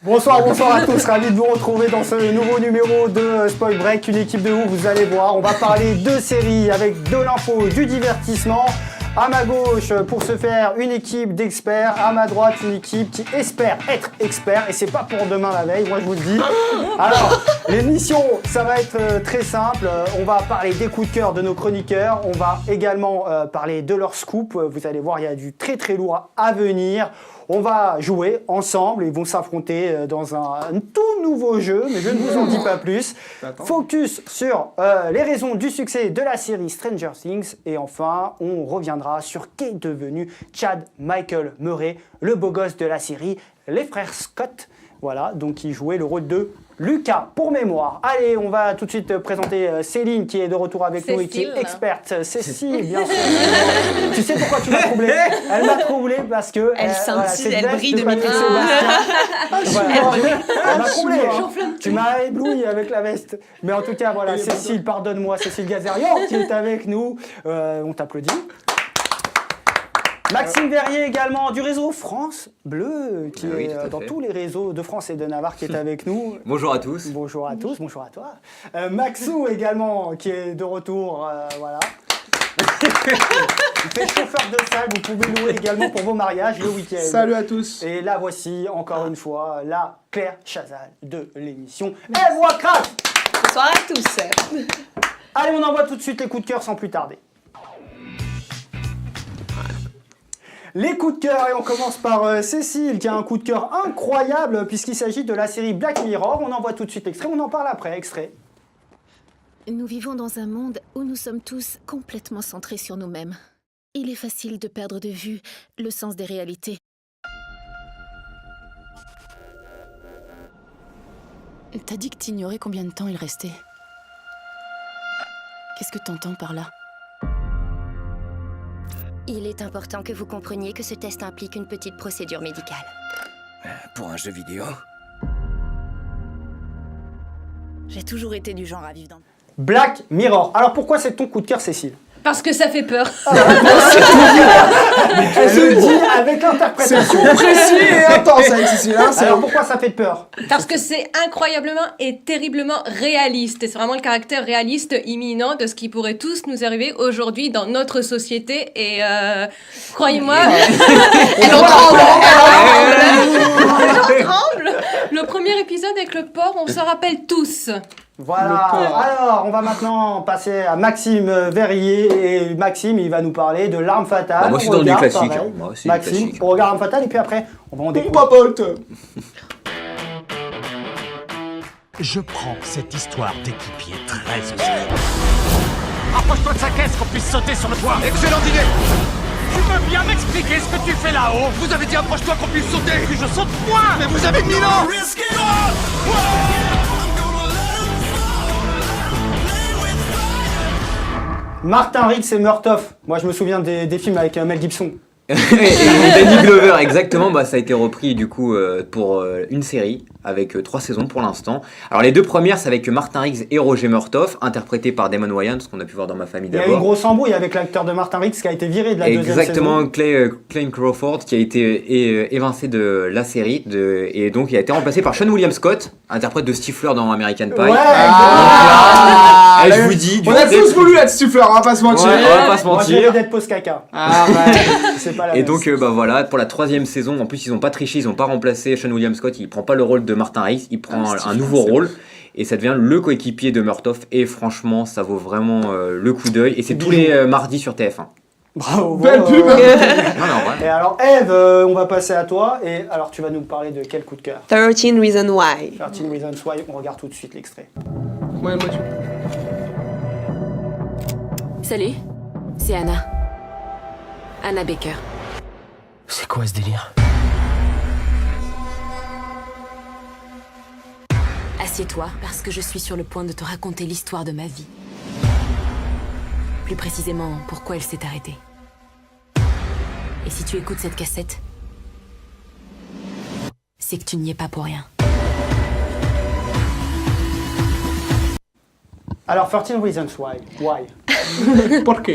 Bonsoir à tous, ravi de vous retrouver dans ce nouveau numéro de Spoil Break, une équipe de ouf, vous allez voir, on va parler de séries avec de l'info, du divertissement. À ma gauche, pour ce faire, une équipe d'experts, à ma droite, une équipe qui espère être expert, et c'est pas pour demain la veille, moi je vous le dis. Alors, l'émission, ça va être très simple, on va parler des coups de cœur de nos chroniqueurs, on va également parler de leur scoop, vous allez voir, il y a du très très lourd à venir. On va jouer ensemble, ils vont s'affronter dans un tout nouveau jeu, mais je ne vous en dis pas plus. Focus sur les raisons du succès de la série Stranger Things. Et enfin, on reviendra sur qu'est devenu Chad Michael Murray, le beau gosse de la série, les frères Scott. Voilà, donc il jouait le rôle de Lucas, pour mémoire. Allez, on va tout de suite présenter Céline qui est de retour avec nous et qui est experte. Cécile, bien sûr. Tu sais pourquoi tu m'as troublé? Elle m'a troublé parce que... Elle scintille, elle brille de midi. Elle m'a troublé. Tu m'as ébloui avec la veste. Mais en tout cas, voilà, Cécile, pardonne-moi, Cécile Gazarian qui est avec nous. On t'applaudit. Maxime Verrier également du réseau France Bleu qui est dans tous les réseaux de France et de Navarre qui est avec nous. Bonjour à tous. Bonjour à tous, bonjour à toi. Maxou également qui est de retour, voilà. Il fait chauffeur de salle, vous pouvez louer également pour vos mariages le week-end. Salut à tous. Et là voici encore une fois la Claire Chazal de l'émission Elle voit crack. Bonsoir à tous. Allez, on envoie tout de suite les coups de cœur sans plus tarder. Les coups de cœur, et on commence par Cécile qui a un coup de cœur incroyable puisqu'il s'agit de la série Black Mirror. On envoie tout de suite l'extrait, on en parle après, extrait. Nous vivons dans un monde où nous sommes tous complètement centrés sur nous-mêmes. Il est facile de perdre de vue le sens des réalités. T'as dit que t'ignorais combien de temps il restait. Qu'est-ce que t'entends par là ? Il est important que vous compreniez que ce test implique une petite procédure médicale. Pour un jeu vidéo ? J'ai toujours été du genre à vivre dans... Black Mirror. Alors pourquoi c'est ton coup de cœur, Cécile? Parce que ça fait peur. Elle le dit avec l'interprétation. C'est précis et intense avec Cécile. Alors pourquoi ça fait peur? Parce que c'est incroyablement et terriblement réaliste. C'est vraiment le caractère réaliste imminent de ce qui pourrait tous nous arriver aujourd'hui dans notre société. Et croyez-moi, elle en tremble. Elle en tremble. Le premier épisode avec le porc, on se rappelle tous. Voilà, alors on va maintenant passer à Maxime Verrier et Maxime il va nous parler de L'Arme Fatale. Bah, moi je suis dans du classique, hein. Moi, Maxime, classique. on regarde L'Arme Fatale et puis après on va en découvrir. Papote. Je prends cette histoire d'équipier très au sérieux. Approche-toi de sa caisse qu'on puisse sauter sur le toit. Excellente idée! Tu peux bien m'expliquer ce que tu fais là-haut? Vous avez dit approche-toi qu'on puisse sauter! Puis je saute moi! Mais vous avez 1000 ans! Martin Riggs et Murtaugh. Moi je me souviens des films avec Mel Gibson. Et Danny Glover, exactement, bah, ça a été repris du coup pour une série avec 3 saisons pour l'instant. Alors les 2 premières, c'est avec Martin Riggs et Roger Murtaugh, interprétés par Damon Wayans, ce qu'on a pu voir dans Ma Famille Il y a eu d'abord. une grosse embrouille avec l'acteur de Martin Riggs qui a été viré de la deuxième saison. Exactement, Clayne Crawford qui a été évincé de la série et donc il a été remplacé par Sean William Scott, interprète de Stifler dans American Pie. Ouais, Je vous dis, On a tous voulu être Stifler, on va pas se mentir. Ouais, on va pas se moi mentir. j'ai d'être post caca. Ah ouais. C'est pas la Et même. donc bah voilà, pour la 3e saison, en plus ils ont pas triché, ils ont pas remplacé Sean William Scott, il prend pas le rôle de Martin Riggs, il prend un nouveau rôle et ça devient le coéquipier de Murtaugh et franchement ça vaut vraiment le coup d'œil et c'est tous les mardis sur TF1. Bravo. Belle pub. Non, ouais. Et alors Eve, on va passer à toi et alors tu vas nous parler de quel coup de cœur? 13 Reasons Why. 13 Reasons Why, on regarde tout de suite l'extrait. Ouais, moi Salut, c'est Anna. Anna Baker. C'est quoi ce délire? Assieds-toi, parce que je suis sur le point de te raconter l'histoire de ma vie. Plus précisément, pourquoi elle s'est arrêtée. Et si tu écoutes cette cassette, c'est que tu n'y es pas pour rien. Alors 13 Reasons Why. Pourquoi?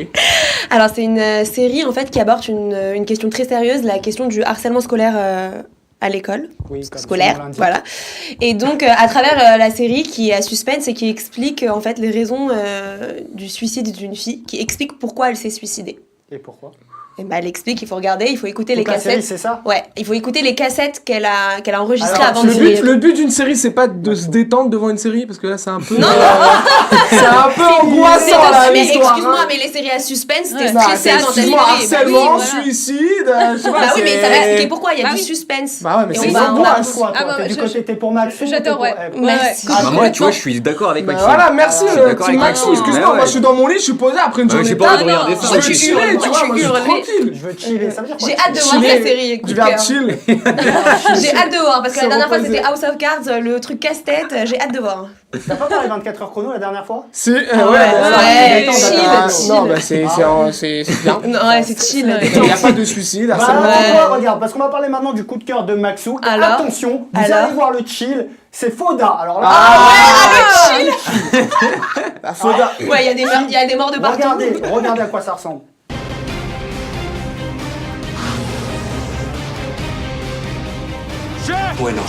Alors c'est une série en fait qui aborde une question très sérieuse, la question du harcèlement scolaire à l'école. Oui, comme Scolaire, son nom l'indique. voilà. Et donc, à travers la série qui est à suspense et qui explique en fait les raisons du suicide d'une fille, qui explique pourquoi elle s'est suicidée. Et pourquoi? Et ben, elle explique qu'il faut regarder, il faut écouter les Donc la série, cassettes. c'est ça? Ouais, il faut écouter les cassettes qu'elle a enregistrées Alors, avant de Le but d'une série, c'est pas de se détendre devant une série, parce que là, c'est un peu. Non, c'est un peu angoissant, là, mais l'histoire. excuse-moi, hein. mais les séries à suspense, t'es Ouais. Non, stressé c'est avant ta série. excuse-moi, harcèlement, Bah oui, voilà. suicide, je sais pas. Bah oui, mais ça va c'est- expliquer pourquoi, il y a Bah du oui. suspense. Bah ouais, mais Et c'est on va- on va- l'angoisse, quoi. Ah, Toi, bah, t'es du je- côté, t'es pour Max. J'adore, ouais. Merci. Bah, moi, tu vois, je suis d'accord avec Bah Maxime. voilà, merci, Je suis d'accord Team avec Maxou, Maxime. excuse-moi, Bah ouais. moi je suis dans mon lit, je suis posé après une Bah, journée j'ai de pas envie de Ah, regarder non, ça. je veux tu chiller, hurles, tu moi, vois, tu moi je suis hurles. tranquille. Je veux chiller, ça veut dire quoi? J'ai hâte de voir Chiller. la série. coup Je de viens cœur. chill. J'ai hâte de voir, parce que Se la dernière fois reposer. c'était House of Cards, le truc casse-tête, j'ai hâte de voir. T'as pas parlé 24 heures chrono la dernière fois? Si, ouais, ouais, chill. Non, bah c'est bien. Non, ouais, c'est chill. Il n'y a pas de suicide, Bah, harcèlement. attends, regarde, parce qu'on va parler maintenant du coup de cœur de Maxou. Alors Attention, vous Alors allez voir le chill, c'est Foda. Alors là, La Foda. Ouais, il y a des morts de partout. regardez à quoi ça ressemble. Bueno.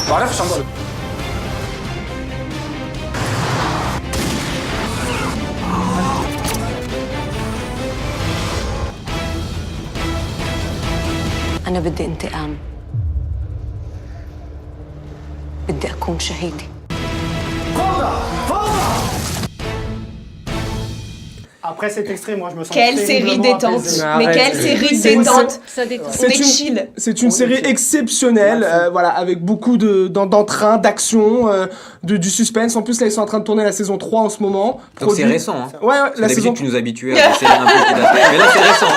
أنا بدي انتقام. بدي أكون شهيدة. Après cet extrait, moi je me sens Quelle série terriblement détente. apaisé. Mais Arrête. quelle série C'est- détente. Ça détend. On est une- chill. C'est une On est série chill. exceptionnelle, Merci. voilà, avec beaucoup d'entrain, d'action, du suspense. En plus, là, ils sont en train de tourner la saison 3 en ce moment. Donc c'est Produit- récent. Hein. Ouais, la D'habitude, saison. tu nous habituais à des séries un peu plus datées, mais là, c'est récent.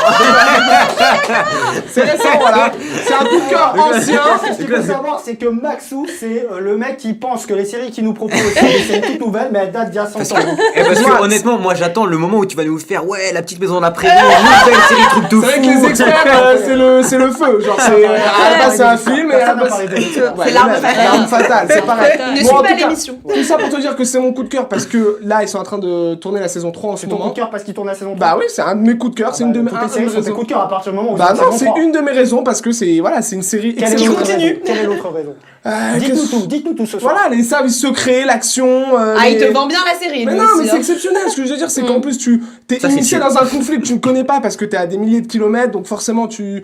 C'est récent, voilà. C'est un coup de cœur ancien. Ce qu'il faut savoir, c'est que Maxou, c'est le mec qui pense que les séries qu'il nous propose, c'est des séries toutes nouvelles, mais elles datent d'il y a 100 ans. Parce Moi, que honnêtement, moi j'attends le moment où tu vas nous faire ouais la petite maison d'après nouvelle série truc de C'est vrai fou. que les experts, c'est le feu. Genre, à la base, c'est un film et à la Personne n'a base. parlé des experts. Ouais, C'est l'arme mais fatale. l'arme fatale, c'est pareil. Ne Bon, suis en pas tout cas, l'émission. Tout ça pour te dire que c'est mon coup de cœur parce que là, ils sont en train de tourner la saison 3 en ce C'est ton coup moment. de cœur parce qu'il tourne la saison 3. Bah oui, c'est un de mes coups de cœur. C'est une de mes Toutes les séries sont tes coups de cœur à partir du moment où Bah c'est non, la c'est saison 3. une de mes raisons parce que c'est voilà, c'est une série Quelle est Qui l'autre continue. raison Quelle est l'autre raison qu'est-ce- Dites-nous tout ce soir. Voilà, les services secrets, l'action. Ah, il te les- vend bien la série. Mais lui non, mais aussi, c'est hein. exceptionnel. Ce que je veux dire, c'est qu'en plus, tu t'es Ça, c'est initié chill. dans un conflit que tu ne connais pas parce que t'es à des milliers de kilomètres, donc forcément, tu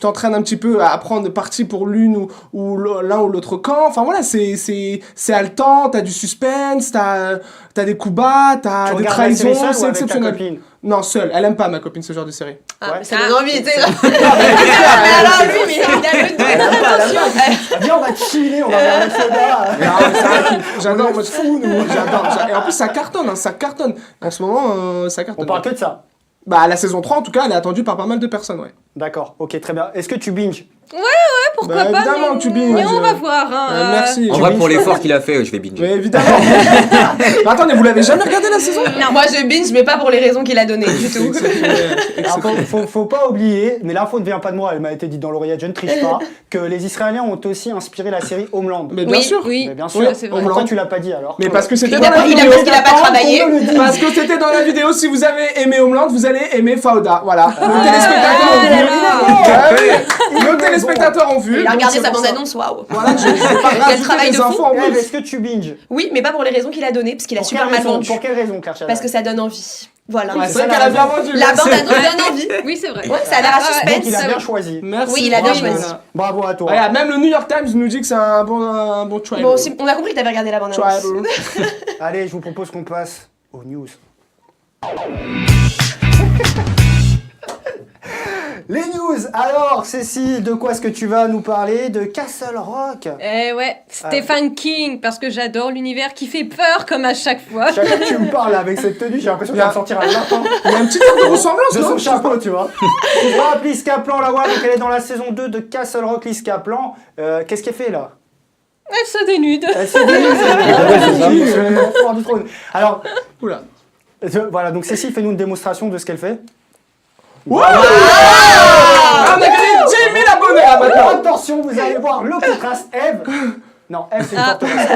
t'entraînes un petit peu à prendre parti pour l'une ou l'un ou l'autre camp. Enfin voilà, c'est haletant, t'as du suspense, t'as des coups bas, Tu t'as des regardes la série trahisons, seule ou c'est avec ta exceptionnel. copine Non, seule. Elle aime pas ma copine ce genre de série. Ah, Ouais. ça donne envie, tu sais. Mais alors, lui, mais il a le doigt. Attention. Viens, on va chiller, on va voir le soda. Non, c'est vrai que j'adore, moi, j'adore. Et en plus, ça cartonne, hein, ça cartonne. En ce moment, ça cartonne. On parle que de ça. Bah, la saison 3, en tout cas, elle est attendue par pas mal de personnes, ouais. D'accord, ok, très bien. Est-ce que tu binges? Pourquoi Bah, pas évidemment mais, que tu binges. mais on va voir. Hein, Merci. En vrai, pour l'effort qu'il a fait, je vais binger. Mais évidemment. Mais attendez, vous l'avez jamais regardé la saison? Non, moi je binge, mais pas pour les raisons qu'il a données du tout. Alors, faut pas oublier, mais l'info ne vient pas de moi, elle m'a été dite dans l'oreillette, je ne triche pas, que les Israéliens ont aussi inspiré la série Homeland. Mais bien sûr. Oui, Mais bien sûr, Oui, c'est vrai. pourquoi tu l'as pas dit alors? Mais parce que c'était Il dans a la pas- il a- vidéo. parce qu'il a pas travaillé. Parce que c'était dans la vidéo. Si vous avez aimé Homeland, vous allez aimer Fauda. Voilà. Nos téléspectateurs ont vu. Ah oui. Nos téléspectateurs ont vu. Il a donc regardé c'est sa pour ça. bande-annonce, waouh. Voilà, je vais pas Quel rajouter travail des de fou. infos en Eve, plus. est-ce que tu binges? Oui, mais pas pour les raisons qu'il a données, parce qu'il a Pour super quelle mal raison vendu. Pour quelle raison, Claire Chazal? Parce que ça donne envie. Voilà. Ouais, c'est vrai qu'elle a bien vendu. La merci. bande annonce donne envie. Oui, c'est vrai. Ouais, ça a l'air à Donc suspense. il a ça, bien oui. choisi. Merci. Oui, il a bien Bravo. choisi. Bravo à toi. Regarde, même le New York Times nous dit que c'est un bon tribal. Bon, on a compris que t'avais regardé la bande annonce. Tribal. Allez, je vous propose qu'on passe aux news. Les news. Alors, Cécile, de quoi est-ce que tu vas nous parler? De Castle Rock. Eh ouais, Stephen King, parce que j'adore l'univers qui fait peur comme à chaque fois. Chaque fois que tu me parles avec cette tenue, j'ai l'impression qu'il va sortir un lapin Il y a un petit air de ressemblance, de non son chapeau, tu vois. Voilà, Lise Kaplan, la voilà, donc elle est dans la saison 2 de Castle Rock, Lise Kaplan. Qu'est-ce qu'elle fait là? Elle se dénude. Elle s'est dénudée. Pouvoir du trône. Alors, Oula. voilà, donc Cécile, fais-nous une démonstration de ce qu'elle fait. Wow Ah, on a gagné 10 000 abonnés là maintenant. Attention, vous allez voir le contraste. Eve. Non, Eve, c'est une Ah. forteresse.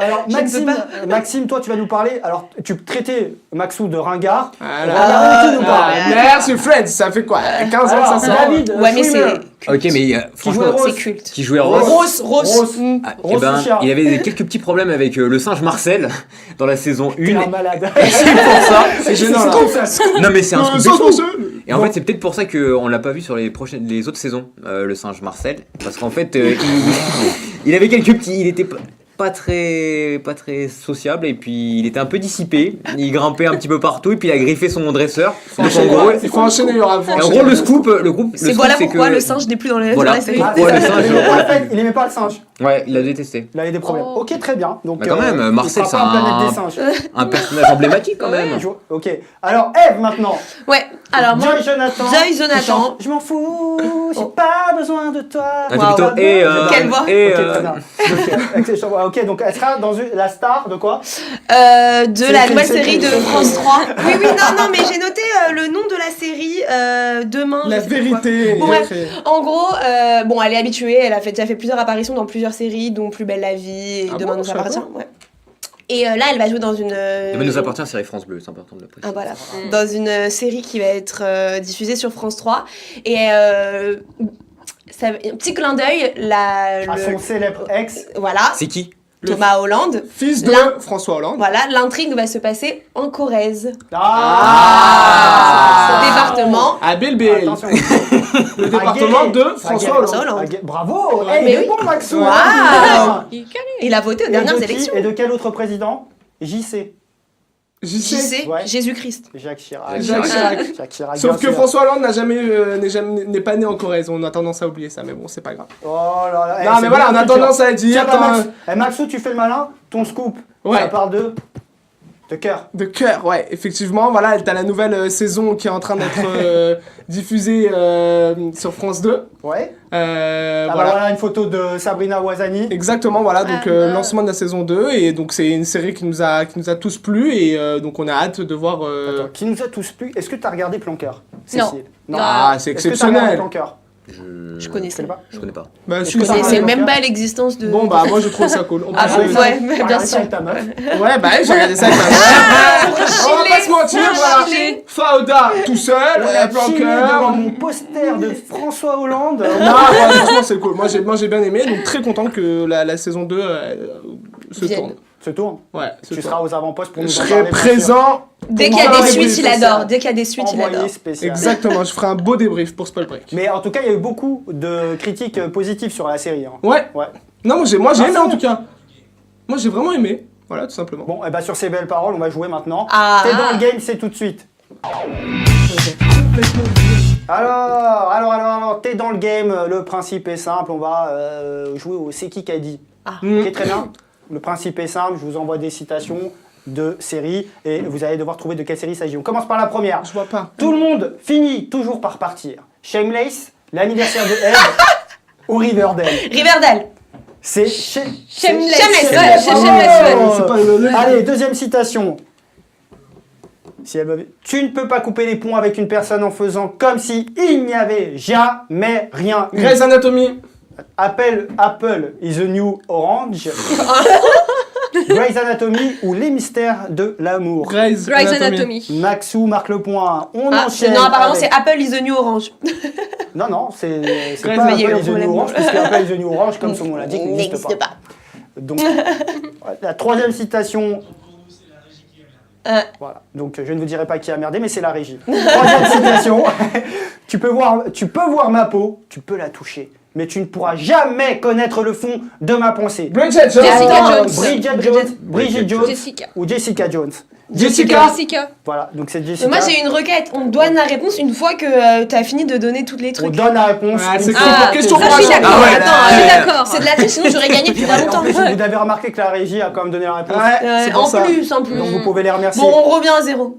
Alors, Je ne peux Maxime, toi, tu vas nous parler. Alors, tu traitais Maxou de ringard. Voilà. Regardez qui nous parle. Merci Friends, ça fait quoi 15 ans que ça Alors, sort. David, Ouais, mais Schwimmer, Ok, mais qui franchement, jouait Rose. C'est culte. qui jouait Ross. Rose. Ah, Rose Fischer. il avait quelques petits problèmes avec le singe Marcel dans la saison 1. T'es un malade. C'est pour ça. C'est gênant là. Non mais c'est un scoop. Sauce Marcel. Et en fait, c'est peut-être pour ça qu'on l'a pas vu sur les autres saisons, le singe Marcel, parce qu'en fait, il avait quelques petits, il était pas très sociable et puis il était un peu dissipé. Il grimpait un petit peu partout et puis il a griffé son dresseur. Donc, en gros, Il faut enchaîner, il y aura. en gros, le scoop, C'est voilà c'est pourquoi que le singe n'est plus dans Voilà. dans la série. Ah, Ouais, c'est le ça, singe, il aimait on pas l'a le fait, il aimait pas le singe. ouais, il a détesté. Il avait des problèmes. Oh. Ok, très bien. Donc, Bah, quand même, Marcel, il c'est sera pas en planète des singes. un personnage emblématique quand même. Ok. Alors, Eve maintenant. Ouais, alors moi, Joy Jonathan. Joy qui Jonathan. chante, je m'en fous, j'ai pas besoin de toi. Ah, c'est plutôt Waouh. et Quelle voix. et Ok, très bien. Ok, donc elle sera dans la star de quoi? de C'est la écrit, nouvelle c'est série écrit. de France 3. Oui, non, mais j'ai noté le nom de la série demain. La je sais plus quoi. vérité. Bon, bref. En gros, bon, elle est habituée, elle a déjà fait plusieurs apparitions dans plusieurs séries, dont Plus belle la vie et Ah Demain bon, nous je savais appartient. Ouais. Et là, elle va jouer dans une. Demain nous appartient, série France Bleu, c'est important de le préciser. Ah, voilà. Dans une série qui va être diffusée sur France 3. Et ça, un petit clin d'œil, À son célèbre ex. voilà, C'est qui? Thomas Hollande. Fils de Là. François Hollande. Voilà, l'intrigue va se passer en Corrèze. Ah, Département. À Belle-Belle. Attention. Le département de François Hollande. Hollande. Bravo. Ouais, Il mais est oui. bon, Maxou. Waouh. hein. Il a voté aux Et dernières de qui élections. Et de quel autre président? JC. JC, Ouais. Jésus-Christ. Jacques Chirac. Jacques Chirac. Jacques Chirac, Sauf bien que sûr. François Hollande n'est pas né en Corrèze. On a tendance à oublier ça, mais bon, c'est pas grave. Oh là là. Non, mais voilà, on a tendance à dire. Tiens, bah, Maxou, tu fais le malin. Ton scoop, Ouais. ça parle de cœur. De cœur, ouais, effectivement. Voilà, t'as la nouvelle saison qui est en train d'être diffusée sur France 2. Ouais. Voilà. Voilà une photo de Sabrina Ouazani. Exactement, voilà, donc lancement de la saison 2. Et donc, c'est une série qui nous a tous plu. Et donc, on a hâte de voir. Attends, qui nous a tous plu. Est-ce que tu as regardé Plan Cœur, Non. Cécile? Ah, c'est Est-ce que t'as regardé exceptionnel. Plan Cœur? Je connaissais pas. Je connais pas. Bah, Je si, connaissais Plan même Cœur. pas l'existence de. Bon, bah, moi, je trouve ça cool. On peut Ah jouer. bon, ouais, T'as bien regardé ça sûr. avec ta meuf. Ouais, bah, j'ai regardé ça avec ma meuf. On va pas se mentir, voilà. Fauda tout seul, On a plan chillé devant cœur. mon poster de François Hollande. Non, ouais, franchement, c'est cool. Moi, j'ai bien aimé, donc très content que la saison 2 se Vienne. tourne. Se tourne. Ouais, se Tu tourne. seras aux avant-postes pour nous Je en serai parler, bien sûr. présent. Dès qu'il y a Envoyé des suites, il spécial. adore. Dès qu'il y a des suites, il Envoyé adore. spécial. Exactement, je ferai un beau débrief pour Spoil Break. Mais en tout cas, il y a eu beaucoup de critiques positives sur la série. hein. Ouais. Ouais. Non, moi j'ai Ah, aimé c'est en bon. tout cas. Moi j'ai vraiment aimé. Voilà, tout simplement. Bon, et bah sur ces belles paroles, on va jouer maintenant. Ah. T'es dans le game, c'est tout de suite. Alors, t'es dans le game, le principe est simple, on va jouer au C'est qui qu'a dit. Ok, très bien. Le principe est simple, je vous envoie des citations de séries et vous allez devoir trouver de quelle série il s'agit. On commence par la première. Je vois pas. Tout le monde finit toujours par partir. Shameless, l'anniversaire de Eve ou Riverdale. Riverdale. C'est Shameless. Shameless, Ouais, ouais, c'est Shameless, ouais. C'est pas le- Allez, deuxième citation. Si elle m'avait- Tu ne peux pas couper les ponts avec une personne en faisant comme si il n'y avait jamais rien eu. Grey's Anatomy. Apple is the new orange. Grey's Anatomy ou Les mystères de l'amour. Grey's Anatomy. Maxou marque le point. On Ah, enchaîne. non, apparemment avec- c'est Apple is the new orange. Non, c'est Grey's pas Anatomy. Apple is the Problème. new orange, puisque Apple is the new orange, comme son nom l'indique, n'existe N'existe pas. pas. Donc, la troisième citation. Voilà. Donc, je ne vous dirai pas qui a merdé, mais c'est la régie. Troisième citation. tu peux voir ma peau, tu peux la toucher, mais tu ne pourras jamais connaître le fond de ma pensée. Bridget Jones. Jessica Jones. Bridget Jones Jessica. ou Jessica Jones. Jessica. Jessica. Voilà, donc c'est Jessica. Moi j'ai une requête. On donne la réponse une fois que t'as fini de donner toutes les On trucs. donne la réponse. Ouais, une c'est fois cool. que- Question Ça, je suis d'accord. Ah ouais, Attends, je suis euh, d'accord. C'est de la triche, sinon j'aurais gagné depuis pas En longtemps. plus, vous avez remarqué que la régie a quand même donné la réponse. Ouais, c'est En pour ça. plus, en plus. Donc vous pouvez les remercier. Bon, on revient à zéro.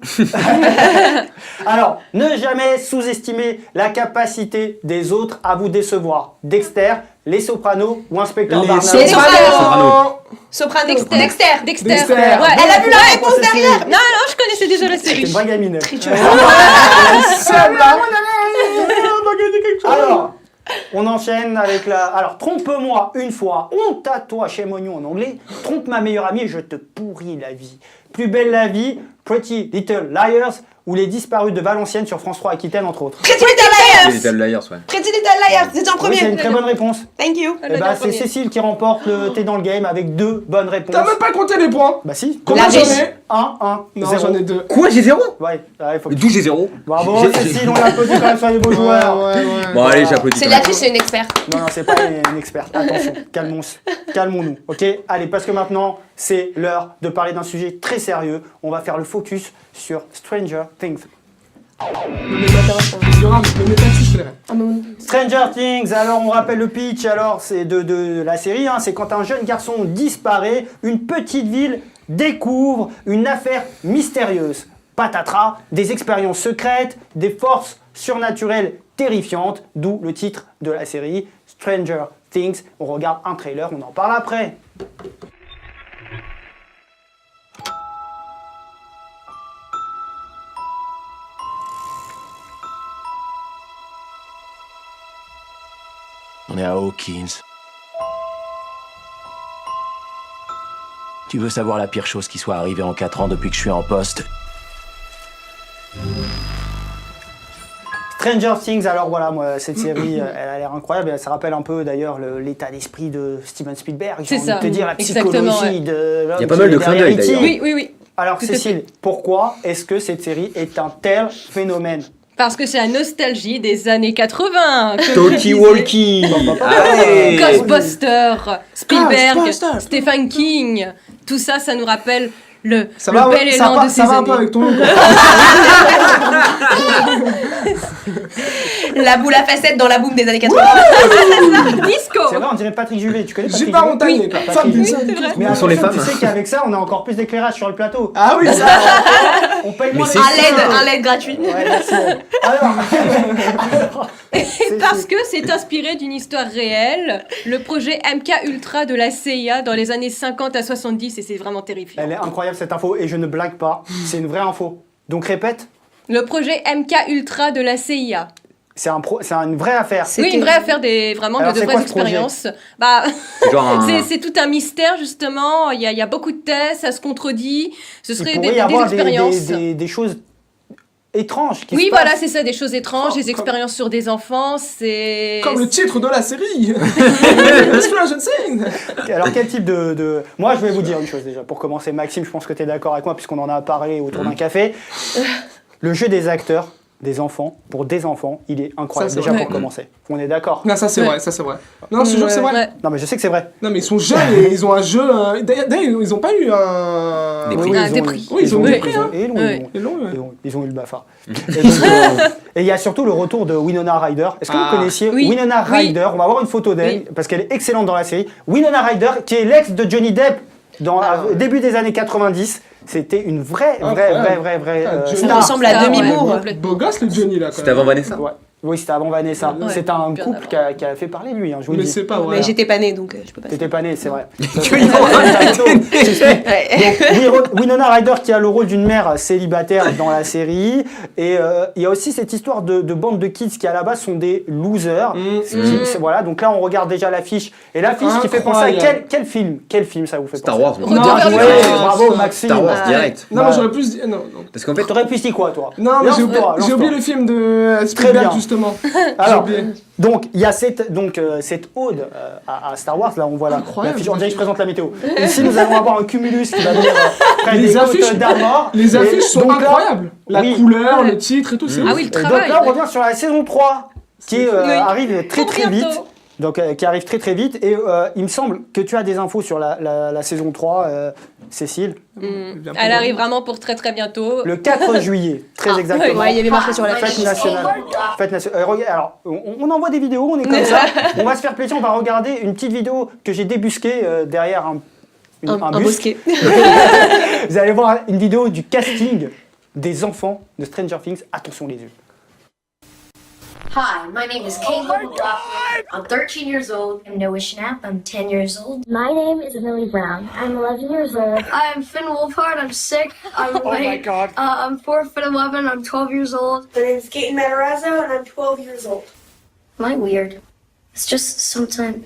Alors, ne jamais sous-estimer la capacité des autres à vous décevoir. Dexter, Les Sopranos ou Inspecteur Les Barnum. Sopranos. Soprano. Dexter. Dexter. Dexter. Dexter. Ouais. Elle a vu la Ouais, réponse c'est derrière. fini. Non, je connaissais déjà la C'est série. une vraie gamine. Tricheuse. Sam, là. Alors, On enchaîne avec la... Alors, trompe-moi une fois, honte à toi, chez Mognon en anglais. Trompe ma meilleure amie et je te pourris la vie. Plus belle la vie, Pretty Little Liars ou Les Disparus de Valenciennes sur France 3 Aquitaine, entre autres. Pretty Little Liars. Little Liars, ouais. Pretty Little Liars, c'était en Oui, premier. c'est une très bonne réponse. Thank you. Eh bah, c'est Cécile qui remporte le T'es dans le game avec 2 bonnes réponses. T'as même pas compté les points. Bah si. Combien j'en ai 1, Non, 0. j'en ai 2. Quoi, j'ai 0? Ouais, faut que... D'où j'ai 0? Bravo Cécile, on l'applaudit quand même sur les beaux joueurs. Bon, allez, j'applaudis. C'est de la triche, c'est une experte. Non, c'est pas une experte. Attention, calmons-nous, ok? Allez, parce que maintenant, c'est l'heure de parler d'un sujet très sérieux. On va faire le focus sur Stranger Things. Stranger Things, alors on rappelle le pitch, alors c'est de la série, hein, c'est quand un jeune garçon disparaît, une petite ville découvre une affaire mystérieuse. Patatras, des expériences secrètes, des forces surnaturelles terrifiantes, d'où le titre de la série, Stranger Things. On regarde un trailer, on en parle après. On est à Hawkins. Tu veux savoir la pire chose qui soit arrivée en 4 ans depuis que je suis en poste? Stranger Things, alors voilà, moi, cette série, elle a l'air incroyable. Et ça rappelle un peu d'ailleurs l'état d'esprit de Steven Spielberg. J'ai envie de te dire la psychologie de l'homme. Il y a pas mal de clins d'œil d'ailleurs. Oui. Alors Cécile, pourquoi est-ce que cette série est un tel phénomène? Parce que c'est la nostalgie des années 80. Talkie Walkie. Allez. Ghostbusters, Spielberg, Ghostbusters. Stephen King. Tout ça, ça nous rappelle le Ça va, bel élan de ces ça va un années. peu avec ton look. La boule à facettes dans la boum des années 80. Disco. C'est vrai, on dirait Patrick Juvet. Tu connais Patrick Gilbert Juvet? Montagnier, Oui. femme des c'est années vrai. 80. Mais Où sont les attention, femmes? tu sais qu'avec ça, on a encore plus d'éclairage sur le plateau. Ah oui, ça. On paye Mais moins c'est Un LED gratuit. Ouais, merci. Alors, Et parce que c'est inspiré d'une histoire réelle, le projet MK Ultra de la CIA dans les années 50 à 70, et c'est vraiment terrifiant. elle est incroyable cette info et je ne blague pas. C'est une vraie info. Donc répète, Le projet MK Ultra de la CIA. c'est une vraie affaire. Oui, une vraie affaire, vraiment Alors, de c'est vraies quoi ce projet? expériences. Bah, Genre un... c'est tout un mystère justement. Il y a beaucoup de tests, ça se contredit. Ce Il serait pourrait des y avoir expériences. des choses étranges qui Oui, se voilà, passent. c'est ça, des choses étranges, des expériences sur des enfants. C'est Comme le titre de la série. Stranger Things. Alors quel type de... Moi je vais vous dire une chose déjà. Pour commencer, Maxime, je pense que tu es d'accord avec moi puisqu'on en a parlé autour d'un café. Le jeu des acteurs, des enfants, pour des enfants, il est incroyable. Ça, c'est Déjà vrai. pour commencer. On est d'accord? Non, ça c'est vrai, ça c'est vrai. Non, je te jure que c'est vrai. Ouais. Non mais je sais que c'est vrai. Non, mais ils sont jeunes et ils ont un jeu. D'ailleurs, ils ont pas eu un. Des Oui, prix. oui, Ah, ils des ont prix. eu- Oui, ils ont eu- des prix, hein. et ils l'ont eu, Ouais. Ils l'ont eu, ouais. ils ont eu le BAFA. Et donc, et il y a surtout le retour de Winona Ryder. Est-ce que vous connaissiez Oui. Winona Oui. Ryder? On va avoir une photo d'elle Oui. parce qu'elle est excellente dans la série. Winona Ryder, qui est l'ex de Johnny Depp dans au début des années 90. C'était une vraie Johnny star. ressemble à Ah, Demi ouais, Moore. complètement. Beau gosse le Johnny là. quand C'était même. avant Vanessa. Ouais. Oui, c'était avant Vanessa. Ouais. C'est un Bien couple avant. qui a fait parler de lui, hein, je vous le Mais dis. c'est pas vrai. Mais j'étais pas née donc je peux pas. T'étais pas né, c'est vrai. Ouais. Donc, Winona Ryder qui a le rôle d'une mère célibataire dans la série. Et il y a aussi cette histoire de bande de kids qui à la base sont des losers. Voilà, donc là on regarde déjà l'affiche. Et l'affiche qui fait penser à Incroyable. quel film ça vous fait Star penser? Wars. moi. Retour vers le Ouais, futur. bravo Maxime. Star Wars Ah, direct. Non, Bah, mais j'aurais plus dit. Non, non. Parce qu'en fait, T'aurais pu dire quoi toi? Non, mais j'ai Lance-toi, oublié, lance-toi. le film de Très Spielberg bien. justement. Alors, J'ai oublié. donc il y a cette ode à Star Wars. Là on voit Incroyable. l'affiche. On dirait que je présente la météo. Ici nous allons avoir un cumulus qui va venir près Les des affiches- côtes d'Armor. Les Et affiches sont donc là, incroyables. La oui. couleur, le titre et tout. C'est Ah ouf. oui, le Et donc travail. là, on revient sur la saison 3 qui arrive très Pour très vite. bientôt. Donc, qui arrive très très vite. Et il me semble que tu as des infos sur la saison 3, Cécile. Elle arrive vraiment pour très très bientôt. Le 4 juillet, très exactement. Ouais, il y avait marqué sur la Fête fiche. nationale. Regarde, alors, on envoie des vidéos, on est comme ça. On va se faire plaisir, on va regarder une petite vidéo que j'ai débusquée derrière un Un bus. bosquet. Vous allez voir une vidéo du casting des enfants de Stranger Things. Attention les yeux. Hi, my name is Caitlin McLaughlin. I'm 13 years old. I'm Noah Schnapp. I'm 10 years old. My name is Millie Brown. I'm 11 years old. I'm Finn Wolfhard. I'm 6. I'm Oh my God. I'm 4 foot 11. I'm 12 years old. My name is Kaiten Matarazzo, and I'm 12 years old. Am I weird? It's just sometimes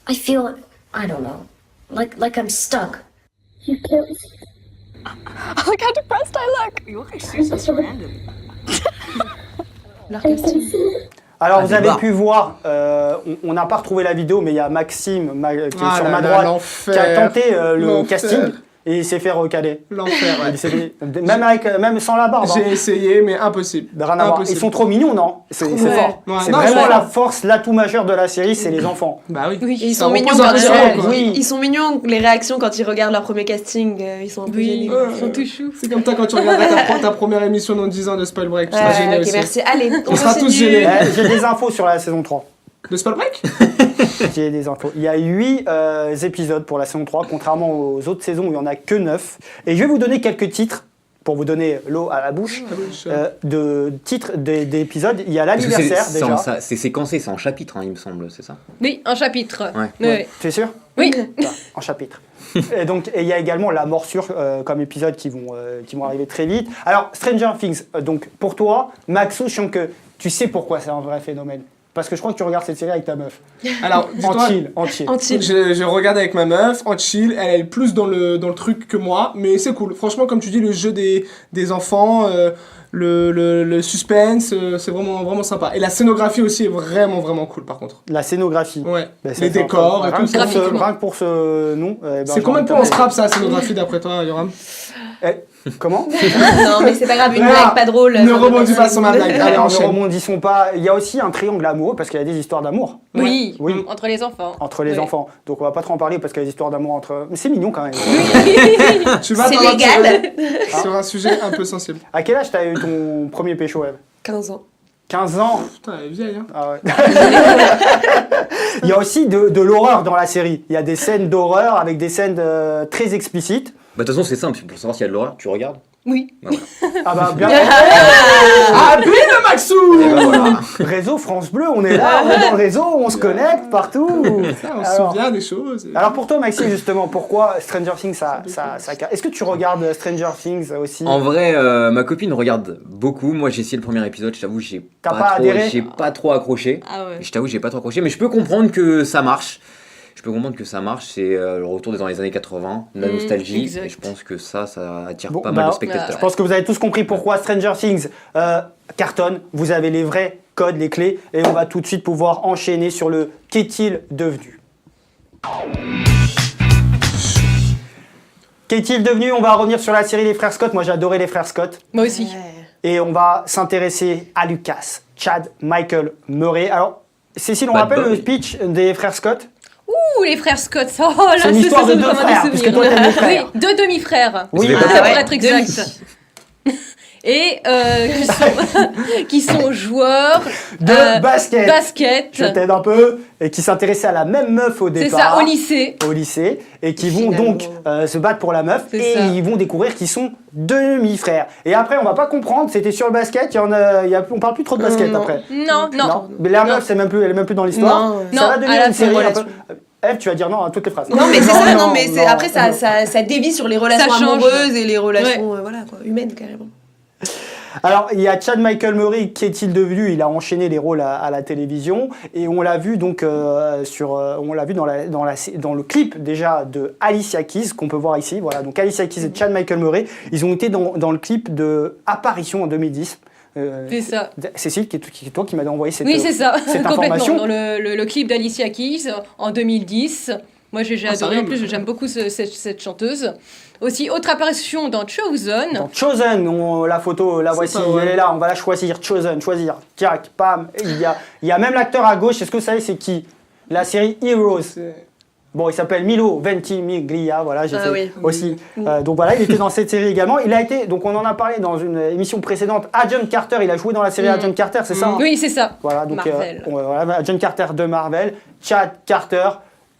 I feel, I don't know, like I'm stuck. You killed. Look how depressed I look. You look like Susan random. Leur casting. Alors, Ah, vous avez débat. pu voir, on n'a pas retrouvé la vidéo, mais il y a Maxime qui est Ah sur là ma là, droite, l'enfer. qui a tenté le L'enfer. casting et il s'est fait recaler. L'enfer, ouais. Même sans la barbe. J'ai Hein. essayé, mais impossible. Rien à voir. Impossible. Ils sont trop mignons, non? C'est Ouais. fort. Ouais, C'est non, vraiment c'est la vrai. force, l'atout majeur de la série, c'est les enfants. Bah oui. Oui, ils Ça sont mignons repose quand un ils restaurant, quoi. Oui. Ils sont mignons, les réactions quand ils regardent leur premier casting, ils sont un peu gênés. Ils sont tout choux. C'est comme toi quand tu regarderas ta première émission dans 10 ans de Spoil Break. Tu seras Ouais, gêné ok, aussi. merci. Allez, On sera tous continue. gênés. J'ai des infos sur la saison 3. De Spoil Break? J'ai des infos. Il y a 8 épisodes pour la saison 3, contrairement aux autres saisons où il n'y en a que 9. Et je vais vous donner quelques titres, pour vous donner l'eau à la bouche, de titres d'épisodes. Il y a Parce que l'anniversaire c'est déjà. c'est séquencé, c'est en chapitre, hein, il me semble, c'est ça? Oui, un chapitre. Ouais. Oui. T'es sûr? Oui. Enfin, en chapitre. Et donc, il y a également la morsure comme épisode qui vont arriver très vite. Alors, Stranger Things, donc pour toi, Maxou, je sens que tu sais pourquoi c'est un vrai phénomène. Parce que je crois que tu regardes cette série avec ta meuf. Alors, En chill, en chill. En chill. Je regarde avec ma meuf, en chill, elle est plus dans le truc que moi, mais c'est cool. Franchement, comme tu dis, le jeu des enfants, le suspense, c'est vraiment sympa. Et la scénographie aussi est vraiment cool par contre. La scénographie. Ouais, Ben, ça les fait décors et rien tout. que pour ce- Graphiquement. rien que pour ce nom. C'est combien de points en scrap ça, la scénographie d'après toi, Yoram? Comment? Non, mais c'est pas grave, une Voilà. blague pas drôle. Ne rebondis pas sur ma blague. Allez, Alors, ne enchaîne. rebondissons pas. Il y a aussi un triangle amoureux parce qu'il y a des histoires d'amour Oui. Oui. Entre les enfants. entre les Oui. enfants. Donc on va pas trop en parler parce qu'il y a des histoires d'amour entre. Mais c'est mignon quand même. Tu vas C'est dans légal. sur un sujet un peu sensible. À quel âge t'as eu ton premier pécho, Eve? 15 ans. 15 ans. Putain, elle est vieille, hein. Ah ouais. Il y a aussi de l'horreur dans la série. Il y a des scènes d'horreur avec des scènes très explicites. Bah, de toute façon, c'est simple, pour savoir s'il y a de l'horreur, tu regardes. Oui. Ah bah bien. Ah, bim, Maxou! Et bah voilà. Réseau France Bleu, on est là, on est dans le réseau, on se connecte partout. Ça, on se Alors- souvient des choses. Alors pour toi Maxime justement, pourquoi Stranger Things ça Est-ce que tu regardes Stranger Things aussi? En vrai, ma copine regarde beaucoup. Moi, j'ai essayé le premier épisode. Je t'avoue, T'as pas adhéré? j'ai pas trop accroché. Ah ouais. Je t'avoue, j'ai pas trop accroché, mais je peux comprendre que ça marche. C'est le retour dans les années 80, la nostalgie, exact. et je pense que ça attire Bon, pas mal bah, de spectateurs. Je pense que vous avez tous compris pourquoi Stranger Things cartonne. Vous avez les vrais codes, les clés, et on va tout de suite pouvoir enchaîner sur le qu'est-il devenu. Qu'est-il devenu? On va revenir sur la série Les Frères Scott. Moi j'ai adoré Les Frères Scott. Moi aussi. Et on va s'intéresser à Lucas, Chad Michael Murray. Alors, Cécile, on Bad rappelle boy. le speech des Frères Scott? Ouh, les frères Scott. Oh là, C'est une histoire de ça me deux ramène frères, des puisque souvenirs. toi, t'aimes les frères. Oui, deux demi-frères. Oui, Vous avez Pour pas être exact. Et qui sont joueurs De basket. basket. Je t'aide un peu. Et qui s'intéressaient à la même meuf au C'est départ. ça, au lycée. Au lycée. Et qui vont Finalement. donc se battre pour la meuf. C'est Et ça. ils vont découvrir qu'ils sont demi-frères. Et après, on va pas comprendre. C'était sur le basket. On parle plus trop de basket Non. après. Non. Mais la meuf, elle est même plus dans l'histoire. Non. Ça Non, va à devenir la une fin, série un peu. relation. Eve, tu vas dire non à toutes les phrases. Non, mais c'est ça, non, mais c'est non. après ça dévie sur les relations Ça change. amoureuses et les relations voilà quoi, humaines carrément. Alors, il y a Chad Michael Murray, qu'est-il devenu? Il a enchaîné les rôles à la télévision et on l'a vu donc on l'a vu dans le clip déjà de Alicia Keys qu'on peut voir ici. Voilà, donc Alicia Keys et Chad Michael Murray, ils ont été dans le clip de Apparition en 2010. C'est ça. Cécile, c'est toi qui m'avais envoyé cette Oui, c'est ça. cette Complètement. information. Dans le clip d'Alicia Keys en 2010. Moi, j'ai ça adoré. En rime. plus, j'aime beaucoup cette chanteuse. Aussi, autre apparition dans Chosen. Dans Chosen, la photo, la voici, ça, ouais. elle est là, on va la choisir. Chosen, choisir. Tac, pam. Il y a même l'acteur à gauche, est-ce que vous savez c'est qui? La série Heroes. Bon, il s'appelle Milo Ventimiglia, voilà, j'ai fait oui. aussi. Donc voilà, il était dans cette série également. Il a été, donc on en a parlé dans une émission précédente, Agent Carter, il a joué dans la série Agent Carter, c'est ça hein? Oui, c'est ça. Voilà, donc Marvel. voilà, Agent Carter de Marvel, Chad Carter,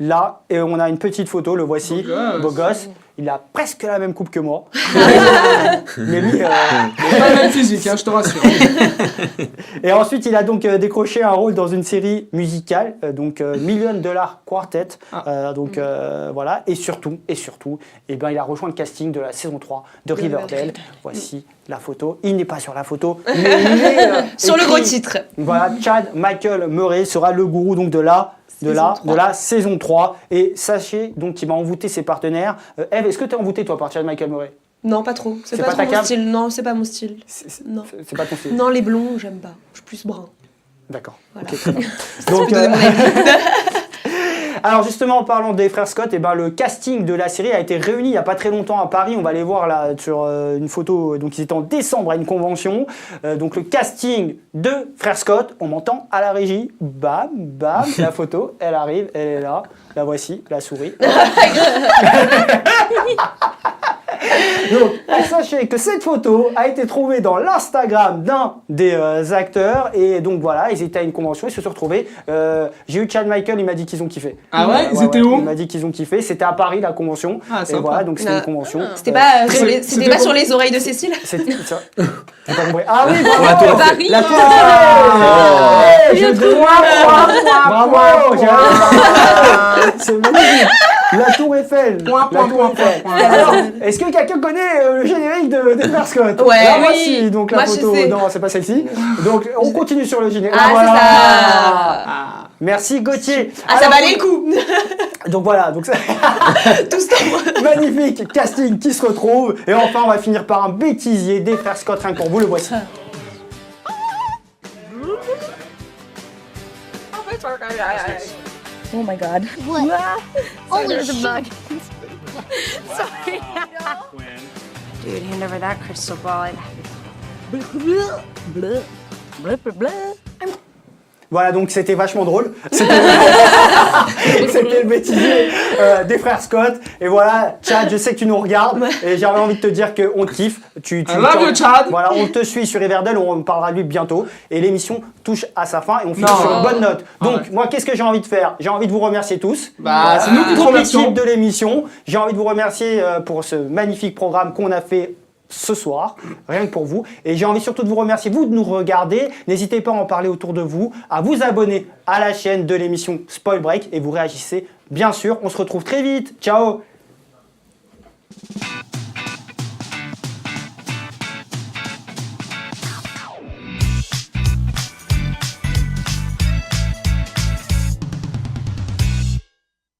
là, et on a une petite photo, le voici, Beau gosse. beau gosse. Il a presque la même coupe que moi. Mais lui... Pas le même physique, hein, je te rassure. Et ensuite, il a donc décroché un rôle dans une série musicale, donc $1 Million Quartet. Voilà. Et surtout, eh ben, il a rejoint le casting de la saison 3 de Riverdale. Voici la photo. Il n'est pas sur la photo, mais il est sur le écrit. gros titre. Voilà, Chad Michael Murray sera le gourou donc de la saison 3. Et sachez donc qu'il va envoûter ses partenaires. Eve, est-ce que tu es envoûté toi par Chad Michael Murray? Non, pas trop. C'est C'est pas pas ta trop mon cam style. Non, c'est pas mon style. Non. C'est pas ton style. Non, les blonds, j'aime pas. Je suis plus brun. D'accord. Voilà. Ok, très bien. Donc, alors justement, en parlant des frères Scott, eh ben, le casting de la série a été réuni il n'y a pas très longtemps à Paris. On va aller voir là sur une photo. Donc ils étaient en décembre à une convention. Donc le casting de frères Scott, on m'entend à la régie. Bam, bam, la photo, elle arrive, elle est là. La voici, la souris. Donc, sachez que cette photo a été trouvée dans l'Instagram d'un des acteurs. Et donc voilà, ils étaient à une convention, ils se sont retrouvés. J'ai eu Chad Michael, il m'a dit qu'ils ont kiffé. Ah ouais, ils étaient où? Il m'a dit qu'ils ont kiffé. C'était à Paris la convention. Ah, et sympa. voilà, donc c'était une convention. C'était pas, sur les oreilles de Cécile? C'était ça. J'ai pas compris. Ah oui, bravo, la tour Eiffel. Paris. La tour Eiffel. Bravo, c'est magnifique. La tour Eiffel. La tour Eiffel. Alors, est-ce que quelqu'un connaît le générique des frères Scott? Ouais, là, oui. voici donc la Moi, je photo. sais. Non, c'est pas celle-ci. Donc on continue sur le générique. Ah, voilà. c'est ça. Merci Gauthier. Ah, ça Alors, valait le coup. donc voilà, donc Tout ce temps. magnifique casting qui se retrouve. Et enfin, on va finir par un bêtisier des frères Scott. Rien que pour vous, le voici. Oh my god. What? Holy shit. Sorry. Dude, hand over that crystal ball. Voilà, donc c'était vachement drôle. C'était le bêtisier des frères Scott. Et voilà, Chad, je sais que tu nous regardes. Et j'avais envie de te dire qu'on te kiffe. I love you, Chad. Voilà, on te suit sur Riverdale, on parlera de lui bientôt. Et l'émission touche à sa fin et on finit Non. sur une bonne note. Donc, ouais. moi, qu'est-ce que j'ai envie de faire? J'ai envie de vous remercier tous. Bah, c'est nous qui te toute remercions. l'équipe de l'émission. J'ai envie de vous remercier pour ce magnifique programme qu'on a fait ce soir, rien que pour vous. Et j'ai envie surtout de vous remercier, vous, de nous regarder. N'hésitez pas à en parler autour de vous, à vous abonner à la chaîne de l'émission Spoil Break et vous réagissez, bien sûr. On se retrouve très vite. Ciao!